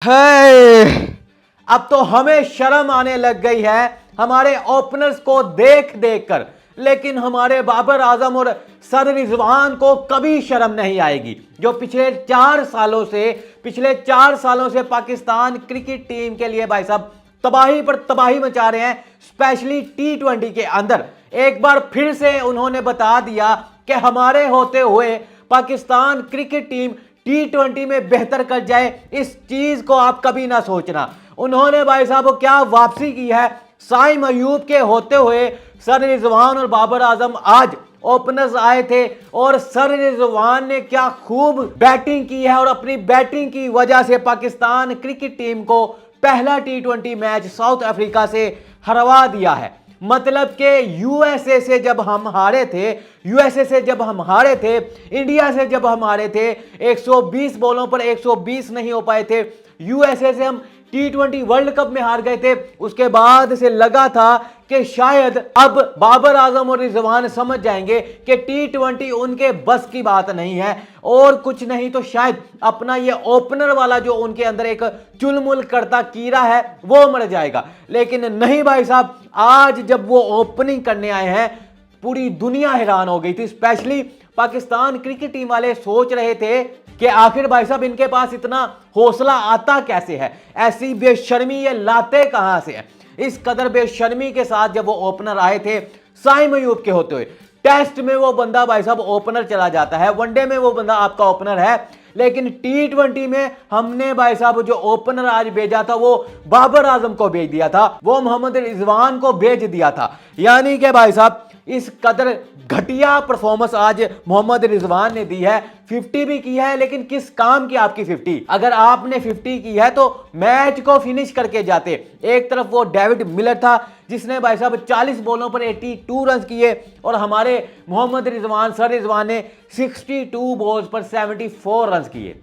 है। अब तो हमें शर्म आने लग गई है हमारे ओपनर्स को देख देख कर, लेकिन हमारे बाबर आजम और सर रिजवान को कभी शर्म नहीं आएगी, जो पिछले 4 सालों से पाकिस्तान क्रिकेट टीम के लिए भाई साहब तबाही पर तबाही मचा रहे हैं, स्पेशली T20 के अंदर। एक बार फिर से उन्होंने बता दिया कि हमारे होते हुए पाकिस्तान क्रिकेट टीम T20 में बेहतर कर जाए, इस चीज को आप कभी ना सोचना। उन्होंने भाई साहब क्या वापसी की है, साइम अयूब के होते हुए सर रिजवान और बाबर आजम आज ओपनर्स आए थे और सर रिजवान ने क्या खूब बैटिंग की है और अपनी बैटिंग की वजह से पाकिस्तान क्रिकेट टीम को पहला T20 मैच साउथ अफ्रीका से हरवा दिया है। मतलब कि यूएसए से जब हम हारे थे, इंडिया से जब हम हारे थे, 120 बॉलों पर 120 नहीं हो पाए थे, यूएसए से हम T20 वर्ल्ड कप में हार गए थे। उसके बाद से लगा था कि शायद अब बाबर आजम और रिजवान समझ जाएंगे कि T20 उनके बस की बात नहीं है, और कुछ नहीं तो शायद अपना ये ओपनर वाला जो उनके अंदर एक चुलमुल करता कीड़ा है वो मर जाएगा। लेकिन नहीं भाई साहब, आज जब वो ओपनिंग करने आए हैं पूरी दुनिया हैरान हो गई थी। स्पेशली पाकिस्तान क्रिकेट टीम वाले सोच रहे थे कि आखिर भाई साहब इनके पास इतना हौसला आता कैसे है, ऐसी बेशर्मी ये लाते कहां से है। इस कदर बेशर्मी के साथ जब वो ओपनर आए थे साइम अयूब के होते हुए, टेस्ट में वो बंदा भाई साहब ओपनर चला जाता है, वनडे में वो बंदा आपका ओपनर है, लेकिन T20 में हमने भाई साहब जो ओपनर आज भेजा था वो बाबर आजम को भेज दिया था, वो मोहम्मद रिजवान को भेज दिया था। यानी कि भाई साहब इस कदर घटिया परफॉर्मेंस आज मोहम्मद रिजवान ने दी है। 50 भी की है, लेकिन किस काम की आपकी 50? अगर आपने 50 की है तो मैच को फिनिश करके जाते। एक तरफ वो डेविड मिलर था जिसने भाई साहब 40 बॉलों पर 82 रन किए, और हमारे मोहम्मद रिजवान सर रिजवान ने 62 बॉल्स पर 74 रन किए।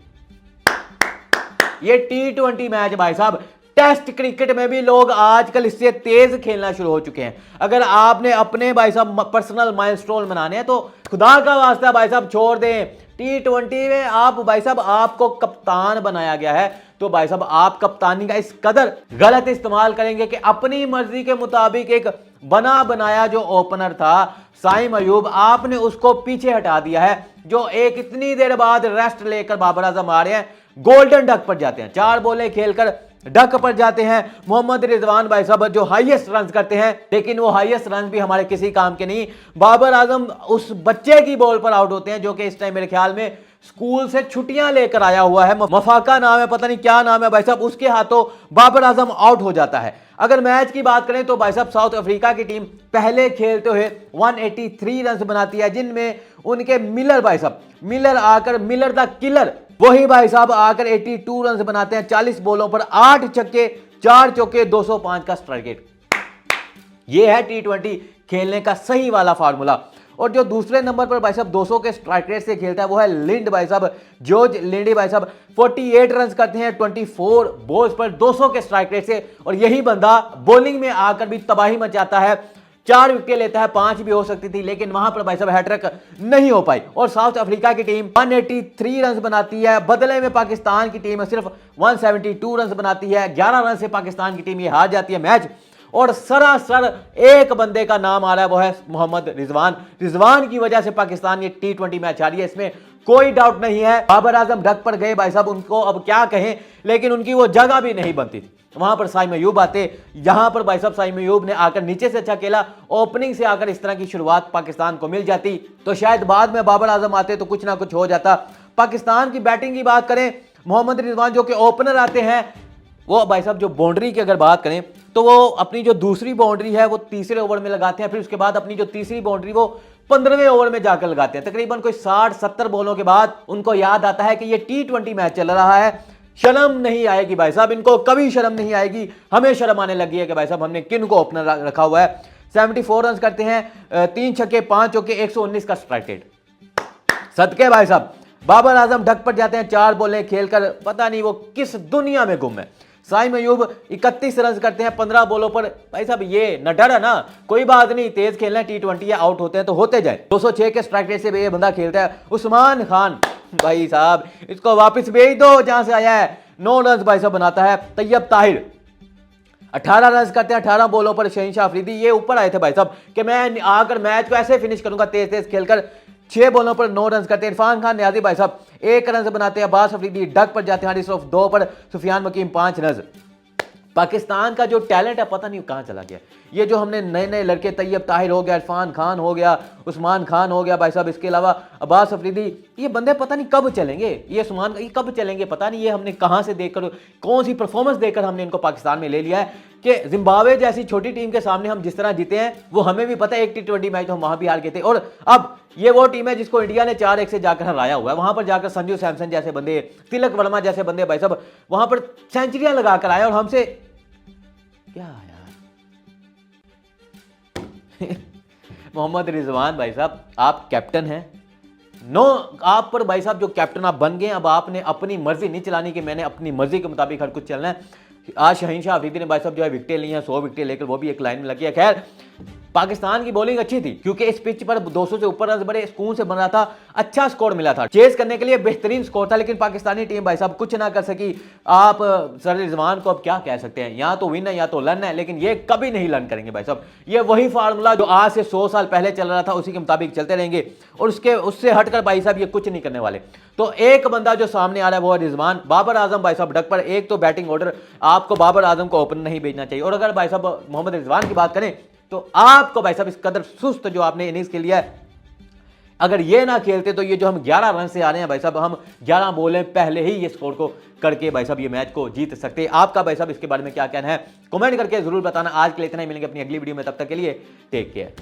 ये T20 मैच भाई साहब, टेस्ट क्रिकेट में भी लोग आजकल इससे तेज खेलना शुरू हो चुके हैं। अगर आपने अपने भाई साहब पर्सनल माइलस्टोन बनाने हैं तो खुदा का वास्ता भाई साहब छोड़ दें। T20 में आप भाई साहब आपको कप्तान बनाया गया है, तो भाई साहब आप कप्तानी का इस कदर गलत इस्तेमाल करेंगे कि अपनी मर्जी के मुताबिक एक बना बनाया जो ओपनर था साइम अयूब, आपने उसको पीछे हटा दिया है, जो एक इतनी देर बाद रेस्ट लेकर बाबर आजम आ रहे हैं, गोल्डन डक पर जाते हैं, 4 बॉलें खेलकर डक पर जाते हैं। मोहम्मद रिजवान भाई साहब जो हाईएस्ट रन करते हैं, लेकिन वो हाईएस्ट रन भी हमारे किसी काम के नहीं। बाबर आजम उस बच्चे की बॉल पर आउट होते हैं जो कि इस टाइम मेरे ख्याल में स्कूल से छुट्टियां लेकर आया हुआ है, मफाका नाम है, पता नहीं क्या नाम है भाई साहब, उसके हाथों बाबर आजम आउट हो जाता है। अगर मैच की बात करें तो भाई साहब साउथ अफ्रीका की टीम पहले खेलते हुए 183 रन बनाती है, जिनमें उनके मिलर भाई साहब, मिलर आकर मिलर द किलर वही भाई साहब आकर 82 रन बनाते हैं 40 बॉलों पर, 8 छक्के 4 चौके 205 का स्ट्राइक रेट। ये है T20 खेलने का सही वाला फार्मूला। और जो दूसरे नंबर पर भाई साहब 200 के स्ट्राइक रेट से खेलता है वो है लिंड भाई साहब, जॉर्ज लिंडी भाई साहब 48 रन करते हैं 24 बॉल्स पर 200 के स्ट्राइक रेट से, और यही बंदा बॉलिंग में आकर भी तबाही मचाता है। 4 विकेट लेता है, 5 भी हो सकती थी, लेकिन वहां पर भाई साहब हैट्रिक नहीं हो पाई। और साउथ अफ्रीका की टीम 183 रन बनाती है, बदले में पाकिस्तान की टीम सिर्फ 172 रन बनाती है। 11 रन से पाकिस्तान की टीम ये हार जाती है मैच, और सरासर एक बंदे का नाम आ रहा है, वो है मोहम्मद रिजवान। रिजवान की वजह से पाकिस्तान ये T20 मैच हारी है, इसमें कोई डाउट नहीं है। बाबर आजम डक पर गए भाई साहब, उनको अब क्या कहें, लेकिन उनकी वो जगह भी नहीं बनती थी, वहां पर साइम अयूब आते। यहां पर भाई साहब साइम अयूब ने आकर नीचे से अच्छा खेला, ओपनिंग से आकर इस तरह की शुरुआत पाकिस्तान को मिल जाती तो शायद बाद में बाबर आजम आते तो कुछ ना कुछ हो जाता। पाकिस्तान की बैटिंग की बात करें, मोहम्मद रिजवान जो कि ओपनर आते हैं, वो भाई साहब जो बाउंड्री की अगर बात करें तो वो अपनी जो दूसरी बाउंड्री है वो तीसरे ओवर में लगाते हैं, फिर उसके बाद अपनी जो तीसरी बाउंड्री वो 15वें ओवर में जाकर लगाते हैं। तकरीबन कोई 60-70 बॉलों के बाद उनको याद आता है कि ये T20 मैच चल रहा है, शर्म नहीं आएगी भाई साहब, इनको कभी शर्म नहीं आएगी। हमें शर्म आने लगी है कि भाई साहब हमने किन को ओपनर रखा हुआ है। 74 रन करते हैं, 3 छक्के 5 चौके 119 का स्ट्राइक रेट। सदके भाई साहब बाबर आजम डक पर जाते हैं, 4 बॉलें खेलकर पता नहीं वो किस दुनिया में गुम है। साइम अयूब 31 रन करते हैं 15 बॉलों पर। भाई साहब ये न डर है ना, कोई बात नहीं, तेज खेलना है, T20 या आउट होते हैं तो होते जाए। 206 के स्ट्राइक रेट से ये बंदा खेलता है। उस्मान खान भाई साहब इसको वापस भेज दो जहां से आया है, 9 रन भाई साहब बनाता है तैयब ताहिर। 18 रन करते हैं 18 बॉलों पर शहीनशाह अफरीदी। ये ऊपर आए थे भाई साहब कि मैं आकर मैच को ऐसे फिनिश करूंगा तेज तेज खेलकर। 6 बॉलों पर 9 रन करते हैं इरफान खान नियाजी भाई साहब 1 रन से बनाते हैं। अब्बास अफरीदी डक पर जाते हैं हारिस रऊफ 2 पर। सुफियान मकीम 5 रन। पाकिस्तान का जो टैलेंट है पता नहीं कहां चला गया। ये जो हमने नए नए लड़के तैयब ताहिर हो गया, इरफान खान हो गया, उस्मान खान हो गया भाई साहब, इसके अलावा अब्बास अफरीदी, ये बंदे पता नहीं कब चलेंगे। ये कब चलेंगे पता नहीं। ये हमने कहां से देखकर कौन सी परफॉर्मेंस देकर हमने इनको पाकिस्तान में ले लिया है कि जिम्बाब्वे जैसी छोटी टीम के सामने हम जिस तरह जीते हैं वो हमें भी पता है। एक T20 मैच तो हम वहां भी हार गए थे और अब ये वो टीम है जिसको इंडिया ने 4-1 से जाकर हराया हुआ है। वहां पर जाकर संजू सैमसन जैसे बंदे, तिलक वर्मा जैसे बंदे भाई साहब वहां पर सेंचुरियां लगाकर आए और हमसे क्या यार। मोहम्मद रिजवान भाई साहब आप कैप्टन हैं। नो आप पर भाई साहब जो कैप्टन आप बन गए, अब आपने अपनी मर्जी नहीं चलानी कि मैंने अपनी मर्जी के मुताबिक हर कुछ चलना है। आज शहीनशाह अफरीदी ने भाई साहब जो है विकेटें ली हैं, 100 विकेटें लेकर वो भी एक लाइन में लगी है। खैर पाकिस्तान की बॉलिंग अच्छी थी क्योंकि इस पिच पर 200 से ऊपर रन बड़े सुकून से बन रहा था। अच्छा स्कोर मिला था, चेस करने के लिए बेहतरीन स्कोर था, लेकिन पाकिस्तानी टीम भाई साहब कुछ ना कर सकी। आप सर रिजवान को अब क्या कह सकते हैं, या तो विन है या तो लन है, लेकिन ये कभी नहीं लन करेंगे भाई साहब। ये वही फार्मूला जो आज से 100 साल पहले चल रहा था उसी के मुताबिक चलते रहेंगे और उससे हटकर भाई साहब ये कुछ नहीं करने वाले। तो एक बंदा जो सामने आ रहा है वो है रिजवान। बाबर आजम भाई साहब डक पर। एक तो बैटिंग ऑर्डर, आपको बाबर आजम को ओपन नहीं भेजना चाहिए। और अगर भाई साहब मोहम्मद रिजवान की बात करें तो आपको भाई साहब इस कदर सुस्त जो आपने इनिंग्स के लिया है, अगर ये ना खेलते तो ये जो हम 11 रन से आ रहे हैं भाई साहब, हम 11 बॉलें पहले ही ये स्कोर को करके भाई साहब ये मैच को जीत सकते। आपका भाई साहब इसके बारे में क्या कहना है कमेंट करके जरूर बताना। आज के लिए इतना ही, मिलेंगे अपनी अगली वीडियो में, तब तक के लिए टेक केयर।